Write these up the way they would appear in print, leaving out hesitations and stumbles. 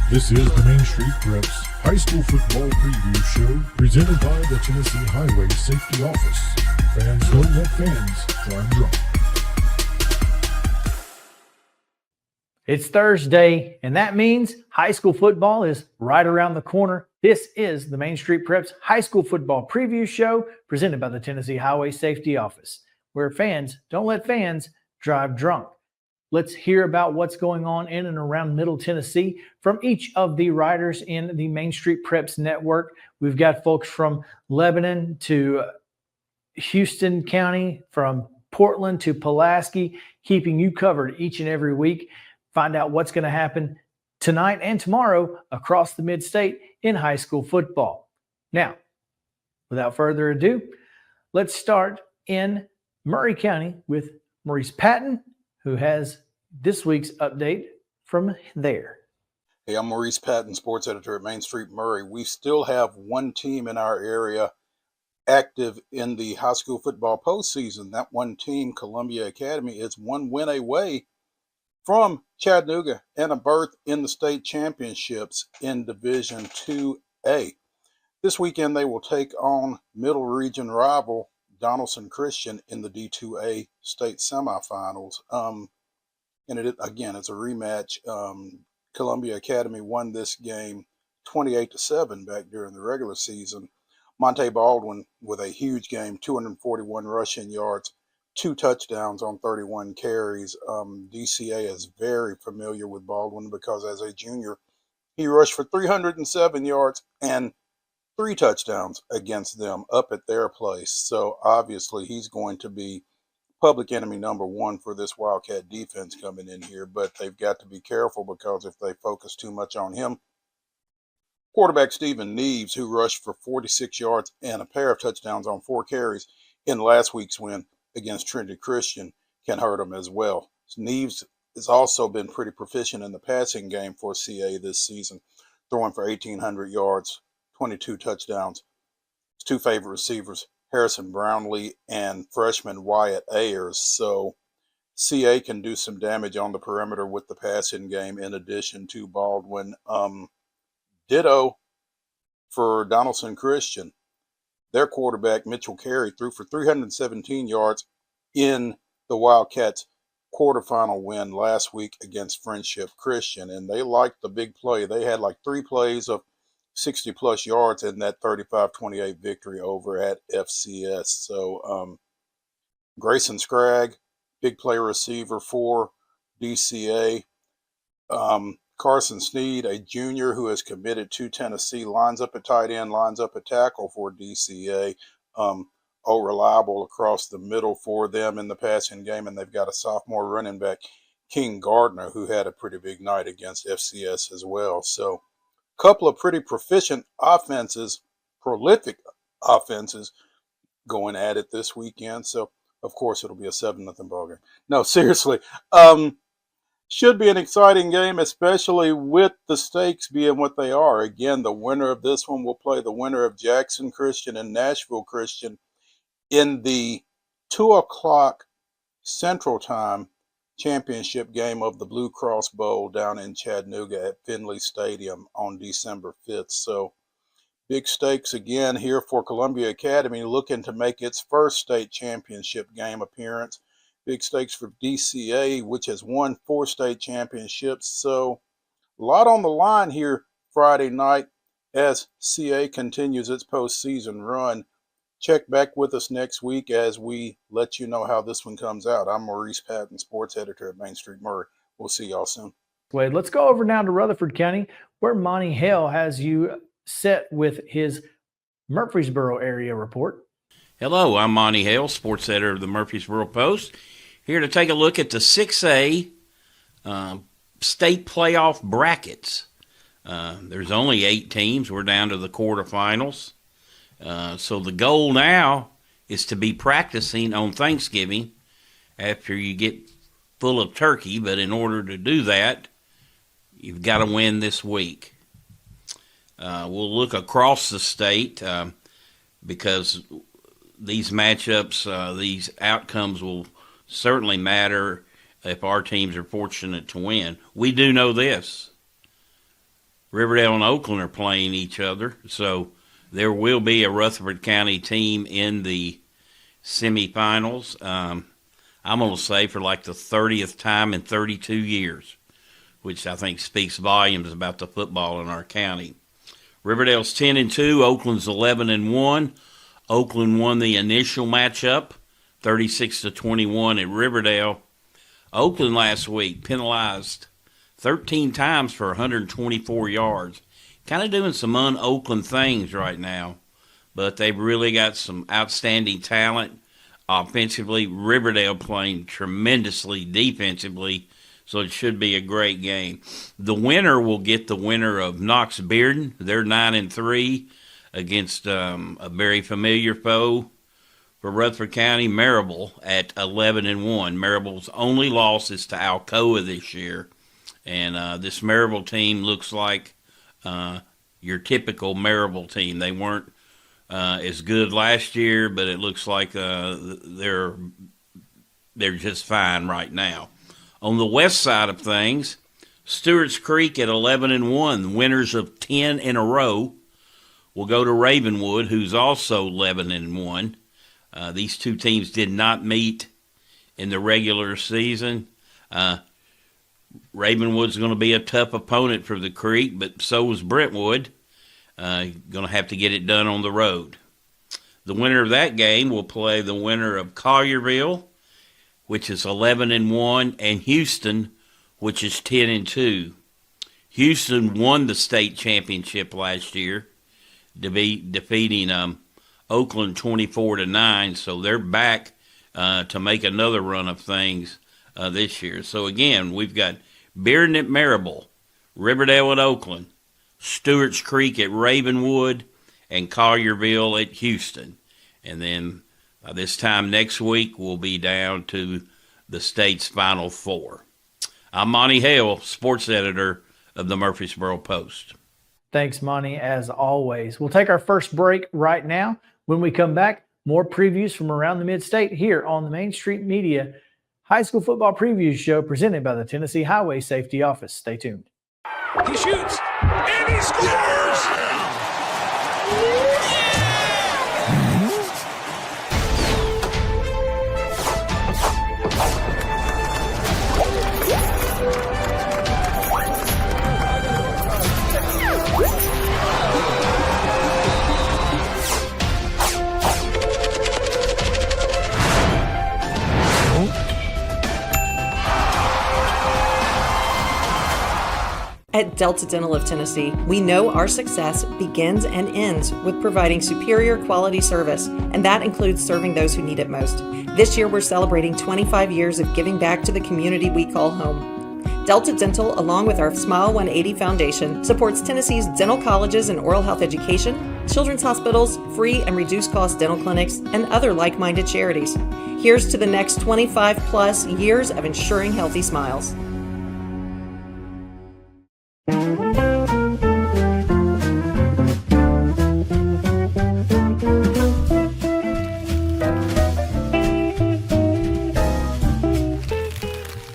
This is the Main Street Preps High School Football Preview Show, presented by the Tennessee Highway Safety Office. Fans don't let fans drive drunk. It's Thursday, and that means high school football is right around the corner. This is the Main Street Preps High School Football Preview Show, presented by the Tennessee Highway Safety Office, where fans don't let fans drive drunk. Let's hear about what's going on in and around Middle Tennessee from each of the writers in the Main Street Preps Network. We've got folks from Lebanon to Houston County, from Portland to Pulaski, keeping you covered each and every week. Find out what's going to happen tonight and tomorrow across the mid-state in high school football. Now, without further ado, let's start in Murray County with Maurice Patton, who has this week's update from there. Hey, I'm Maurice Patton, sports editor at Main Street Murray. We still have one team in our area active in the high school football postseason. That one team, Columbia Academy, is one win away from Chattanooga and a berth in the state championships in Division 2A. This weekend, they will take on Middle Region rival Donaldson Christian in the D2A state semifinals. And it's a rematch. Columbia Academy won this game 28-7 back during the regular season. Monte Baldwin with a huge game, 241 rushing yards, 2 touchdowns on 31 carries. DCA is very familiar with Baldwin because as a junior, he rushed for 307 yards and 3 touchdowns against them up at their place. So obviously he's going to be public enemy number 1 for this Wildcat defense coming in here, but they've got to be careful because if they focus too much on him, quarterback Stephen Neves, who rushed for 46 yards and a pair of touchdowns on 4 carries in last week's win against Trinity Christian, can hurt him as well. Neves has also been pretty proficient in the passing game for CA this season, throwing for 1,800 yards, 22 touchdowns. His 2 favorite receivers, Harrison Brownlee and freshman Wyatt Ayers. So CA can do some damage on the perimeter with the passing game in addition to Baldwin. Ditto for Donaldson Christian. Their quarterback, Mitchell Carey, threw for 317 yards in the Wildcats' quarterfinal win last week against Friendship Christian, and they liked the big play. They had like 3 plays of 60-plus yards in that 35-28 victory over at FCS. So Grayson Scragg, big play receiver for DCA. Carson Sneed, a junior who is committed to Tennessee, lines up at tight end, lines up at tackle for DCA. Reliable across the middle for them in the passing game, and they've got a sophomore running back, King Gardner, who had a pretty big night against FCS as well. So couple of pretty proficient offenses, prolific offenses going at it this weekend. So, of course, it'll be a 7-0 ballgame. No, seriously. Should be an exciting game, especially with the stakes being what they are. Again, the winner of this one will play the winner of Jackson Christian and Nashville Christian in the 2 o'clock Central Time championship game of the Blue Cross Bowl down in Chattanooga at Finley Stadium on December 5th. So big stakes again here for Columbia Academy, looking to make its first state championship game appearance. Big stakes for DCA, which has won 4 state championships. So a lot on the line here Friday night as CA continues its postseason run. Check back with us next week as we let you know how this one comes out. I'm Maurice Patton, sports editor at Main Street Murray. We'll see y'all soon. Wade, let's go over now to Rutherford County, where Monte Hale has you set with his Murfreesboro area report. Hello, I'm Monte Hale, sports editor of the Murfreesboro Post, here to take a look at the 6A state playoff brackets. There's only 8 teams. We're down to the quarterfinals. So the goal now is to be practicing on Thanksgiving after you get full of turkey. But in order to do that, you've got to win this week. We'll look across the state because these matchups, these outcomes will certainly matter if our teams are fortunate to win. We do know this. Riverdale and Oakland are playing each other, so there will be a Rutherford County team in the semifinals. I'm going to say for like the 30th time in 32 years, which I think speaks volumes about the football in our county. Riverdale's 10-2, Oakland's 11-1. Oakland won the initial matchup, 36-21 at Riverdale. Oakland last week penalized 13 times for 124 yards. Kind of doing some un-Oakland things right now, but they've really got some outstanding talent offensively. Riverdale playing tremendously defensively, so it should be a great game. The winner will get the winner of Knox-Bearden. They're 9-3 against a very familiar foe for Rutherford County, Marable, at 11-1. Marable's only loss is to Alcoa this year, and this Marable team looks like your typical Marable team. They weren't as good last year, but it looks like they're just fine right now. On the west side of things, Stewart's Creek at 11-1, winners of 10 in a row, will go to Ravenwood, who's also 11-1. These two teams did not meet in the regular season. Ravenwood's going to be a tough opponent for the Creek, but so is Brentwood. Going to have to get it done on the road. The winner of that game will play the winner of Collierville, which is 11-1, and Houston, which is 10-2. Houston won the state championship last year, defeating Oakland 24-9, so they're back to make another run of things this year. So again, we've got Bearden at Marable, Riverdale at Oakland, Stewart's Creek at Ravenwood, and Collierville at Houston. And then this time next week, we'll be down to the state's Final Four. I'm Monte Hale, sports editor of the Murfreesboro Post. Thanks, Monte, as always. We'll take our first break right now. When we come back, more previews from around the Mid-State here on the Main Street Media High School Football Preview Show presented by the Tennessee Highway Safety Office. Stay tuned. He shoots, and he scores! At Delta Dental of Tennessee, we know our success begins and ends with providing superior quality service, and that includes serving those who need it most. This year, we're celebrating 25 years of giving back to the community we call home. Delta Dental, along with our Smile 180 Foundation, supports Tennessee's dental colleges and oral health education, children's hospitals, free and reduced cost dental clinics, and other like-minded charities. Here's to the next 25 plus years of ensuring healthy smiles.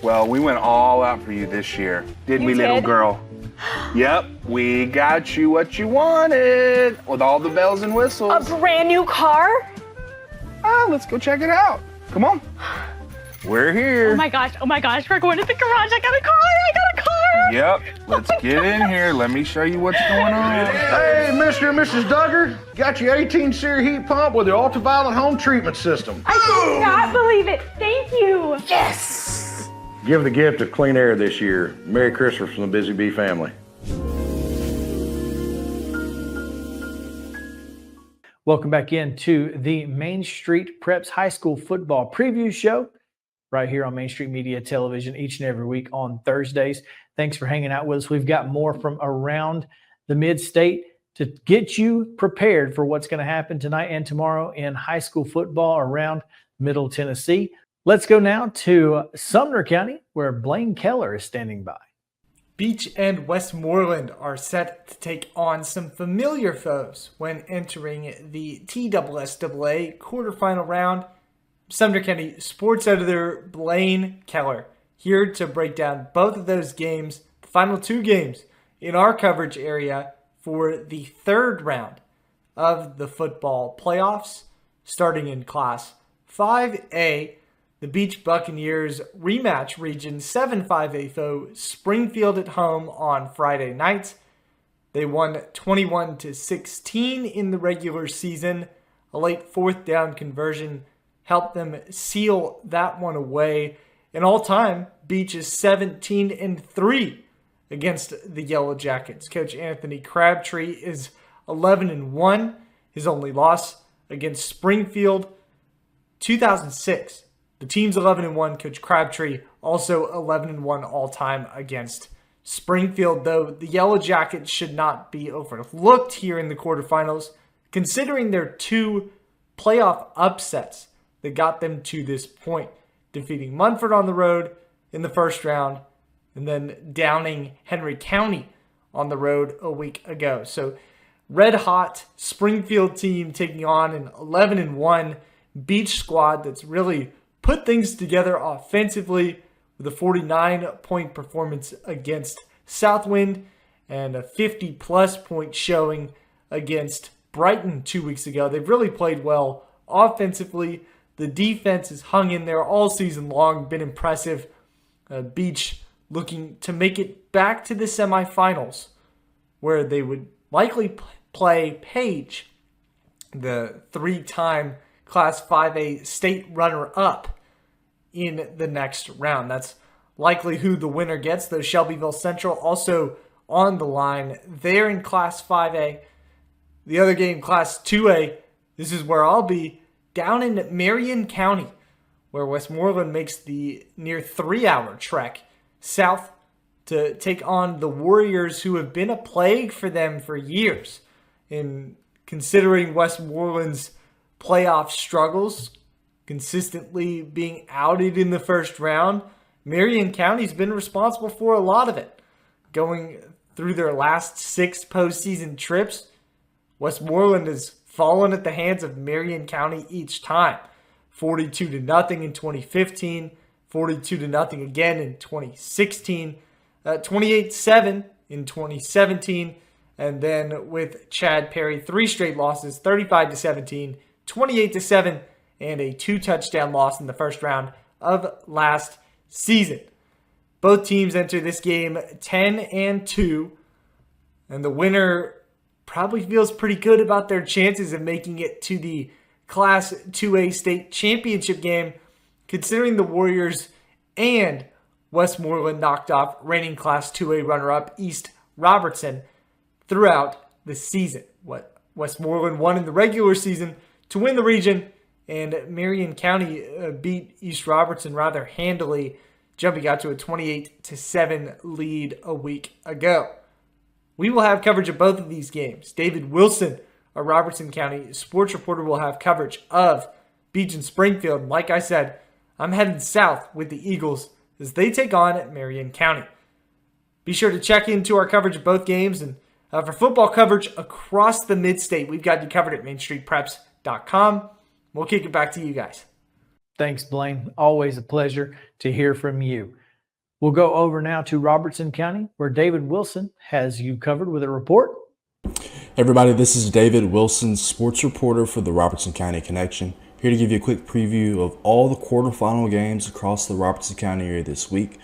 Well, we went all out for you this year, didn't we, little girl? Yep, we got you what you wanted, with all the bells and whistles. A brand new car? Let's go check it out. Come on. We're here. Oh my gosh, we're going to the garage. I got a car. Yep, let's get in here. Let me show you what's going on. Hey, Mr. and Mrs. Duggar, got your 18 SEER heat pump with the ultraviolet home treatment system. I cannot believe it. Thank you. Yes! Give the gift of clean air this year. Merry Christmas from the Busy Bee family. Welcome back into the Main Street Preps High School Football Preview Show right here on Main Street Media Television each and every week on Thursdays. Thanks for hanging out with us. We've got more from around the Mid-State to get you prepared for what's going to happen tonight and tomorrow in high school football around Middle Tennessee. Let's go now to Sumner County, where Blaine Kellar is standing by. Beach and Westmoreland are set to take on some familiar foes when entering the TSSAA quarterfinal round. Sumner County sports editor Blaine Kellar here to break down both of those games, the final two games in our coverage area for the third round of the football playoffs, starting in Class 5A. The Beach Buccaneers rematch Region 7 5A foe Springfield at home on Friday night. They won 21-16 in the regular season. A late fourth down conversion helped them seal that one away. And all time, Beach is 17-3 against the Yellow Jackets. Coach Anthony Crabtree is 11-1. His only loss against Springfield, 2006. The team's 11-1. Coach Crabtree also 11-1 all time against Springfield, though the Yellow Jackets should not be overlooked here in the quarterfinals, considering their two playoff upsets that got them to this point, defeating Munford on the road in the first round and then downing Henry County on the road a week ago. So red hot Springfield team taking on an 11-1 Beach squad that's really put things together offensively with a 49-point performance against Southwind and a 50-plus point showing against Brighton 2 weeks ago. They've really played well offensively. The defense has hung in there all season long, been impressive. Beach looking to make it back to the semifinals, where they would likely play Page, the three-time Class 5A state runner-up, in the next round. That's likely who the winner gets, though Shelbyville Central also on the line. They're in Class 5A. The other game, Class 2A, this is where I'll be, down in Marion County, where Westmoreland makes the near 3-hour trek south to take on the Warriors, who have been a plague for them for years. In considering Westmoreland's playoff struggles, consistently being outed in the first round, Marion County's been responsible for a lot of it. Going through their last 6 postseason trips, Westmoreland has fallen at the hands of Marion County each time. 42-0 in 2015, 42-0 again in 2016, 28-7 in 2017, and then with Chad Perry, 3 straight losses, 35-17, 28-7, and a 2-touchdown loss in the first round of last season. Both teams enter this game 10-2, and the winner probably feels pretty good about their chances of making it to the Class 2A state championship game, considering the Warriors and Westmoreland knocked off reigning Class 2A runner-up East Robertson throughout the season. Westmoreland won in the regular season to win the region, and Marion County beat East Robertson rather handily, jumping out to a 28-7 lead a week ago. We will have coverage of both of these games. David Wilson, our Robertson County sports reporter, will have coverage of Beach and Springfield. Like I said, I'm headed south with the Eagles as they take on Marion County. Be sure to check into our coverage of both games, and for football coverage across the mid-state, we've got you covered at mainstreetpreps.com. We'll kick it back to you guys. Thanks, Blaine. Always a pleasure to hear from you. We'll go over now to Robertson County, where David Wilson has you covered with a report. Everybody, this is David Wilson, sports reporter for the Robertson County Connection, here to give you a quick preview of all the quarterfinal games across the Robertson County area this week.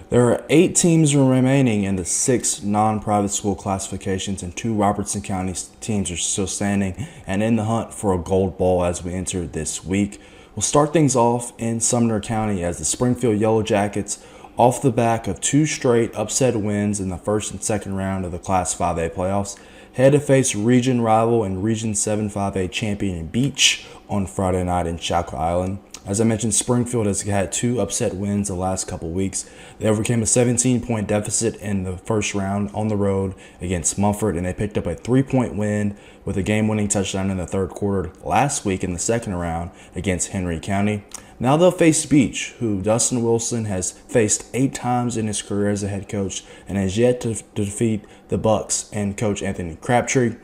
There are 8 teams remaining in the 6 non-private school classifications, and 2 Robertson County teams are still standing and in the hunt for a gold ball as we enter this week. We'll start things off in Sumner County as the Springfield Yellow Jackets, off the back of 2 straight upset wins in the first and second round of the Class 5A playoffs, head to face region rival and Region 7 5A champion Beach on Friday night in Chalco Island. As I mentioned, Springfield has had 2 upset wins the last couple weeks. They overcame a 17-point deficit in the first round on the road against Munford, and they picked up a 3-point win with a game-winning touchdown in the third quarter last week in the second round against Henry County. Now they'll face Beach, who Dustin Wilson has faced 8 times in his career as a head coach and has yet to defeat the Bucks and Coach Anthony Crabtree.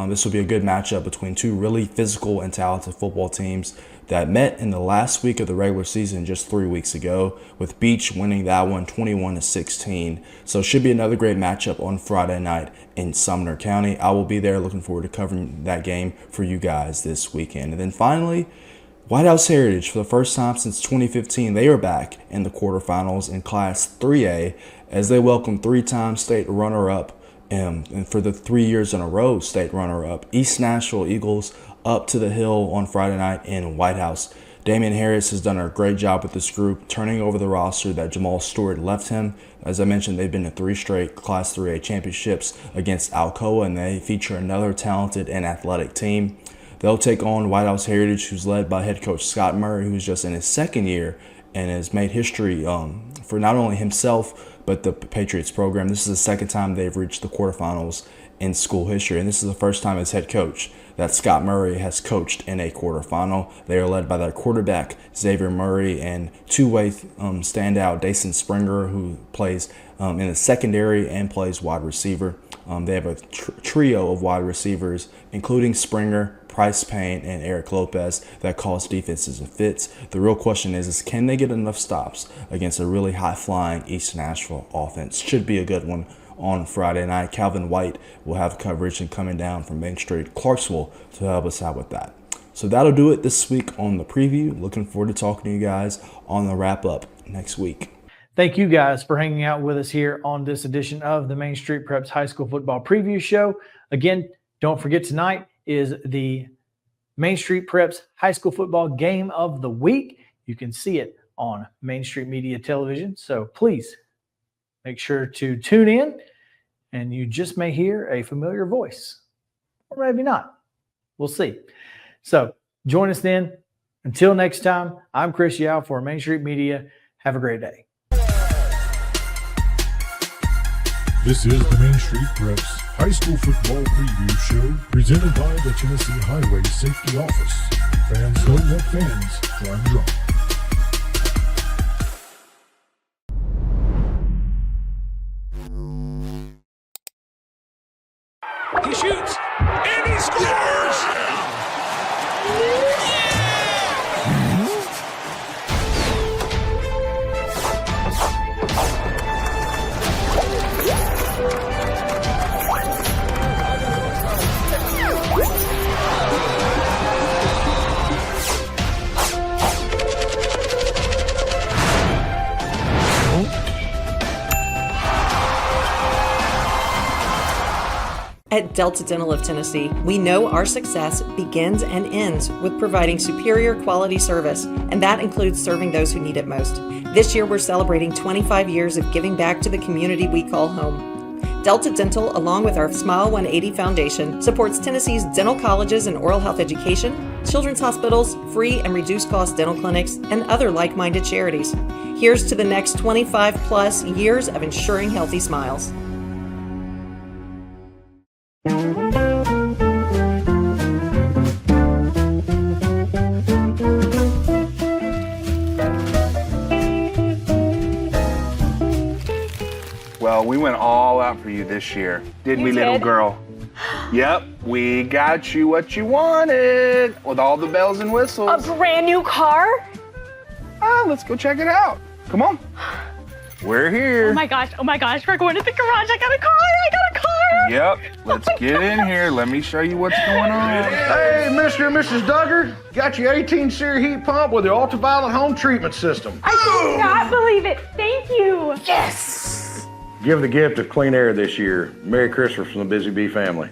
This will be a good matchup between 2 really physical and talented football teams. that met in the last week of the regular season just 3 weeks ago, with Beach winning that one 21-16. So it should be another great matchup on Friday night in Sumner County. I will be there, looking forward to covering that game for you guys this weekend. And then finally, White House Heritage, for the first time since 2015, they are back in the quarterfinals in Class 3A as they welcome three-time state runner-up and for the 3 years in a row state runner-up East Nashville Eagles up to the Hill on Friday night in White House. Damian Harris has done a great job with this group, turning over the roster that Jamal Stewart left him. As I mentioned, they've been to 3 straight Class 3A championships against Alcoa, and they feature another talented and athletic team. They'll take on White House Heritage, who's led by head coach Scott Murray, who's just in his second year and has made history for not only himself but the Patriots program. This is the second time they've reached the quarterfinals in school history, and this is the first time as head coach that Scott Murray has coached in a quarterfinal. They are led by their quarterback Xavier Murray and two-way standout Dason Springer, who plays in the secondary and plays wide receiver. They have a trio of wide receivers, including Springer, Price Payne, and Eric Lopez, that calls defenses and fits. The real question is can they get enough stops against a really high-flying East Nashville offense? Should be a good one on Friday night. Calvin White will have coverage and coming down from Main Street, Clarksville, to help us out with that. So that'll do it this week on the preview. Looking forward to talking to you guys on the wrap-up next week. Thank you guys for hanging out with us here on this edition of the Main Street Preps High School Football Preview Show. Again, don't forget tonight is the Main Street Preps High School Football Game of the Week. You can see it on Main Street Media Television, so please make sure to tune in, and you just may hear a familiar voice, or maybe not. We'll see. So join us then. Until next time, I'm Chris Yao for Main Street Media. Have a great day. This is the Main Street Preps High School Football Preview Show, presented by the Tennessee Highway Safety Office. Fans don't let fans drive drunk. He shoots, and he scores! At Delta Dental of Tennessee, we know our success begins and ends with providing superior quality service, and that includes serving those who need it most. This year, we're celebrating 25 years of giving back to the community we call home. Delta Dental, along with our Smile 180 Foundation, supports Tennessee's dental colleges and oral health education, children's hospitals, free and reduced cost dental clinics, and other like-minded charities. Here's to the next 25 plus years of ensuring healthy smiles. Well, we went all out for you this year, didn't we, little girl? Yep, we got you what you wanted, with all the bells and whistles. A brand new car? Let's go check it out. Come on. We're here. Oh my gosh, we're going to the garage. I got a car. Yep, let's get in here. Let me show you what's going on. Hey, Mr. and Mrs. Duggar, got your 18 SEER heat pump with the ultraviolet home treatment system. I cannot believe it. Thank you. Yes! Give the gift of clean air this year. Merry Christmas from the Busy Bee family.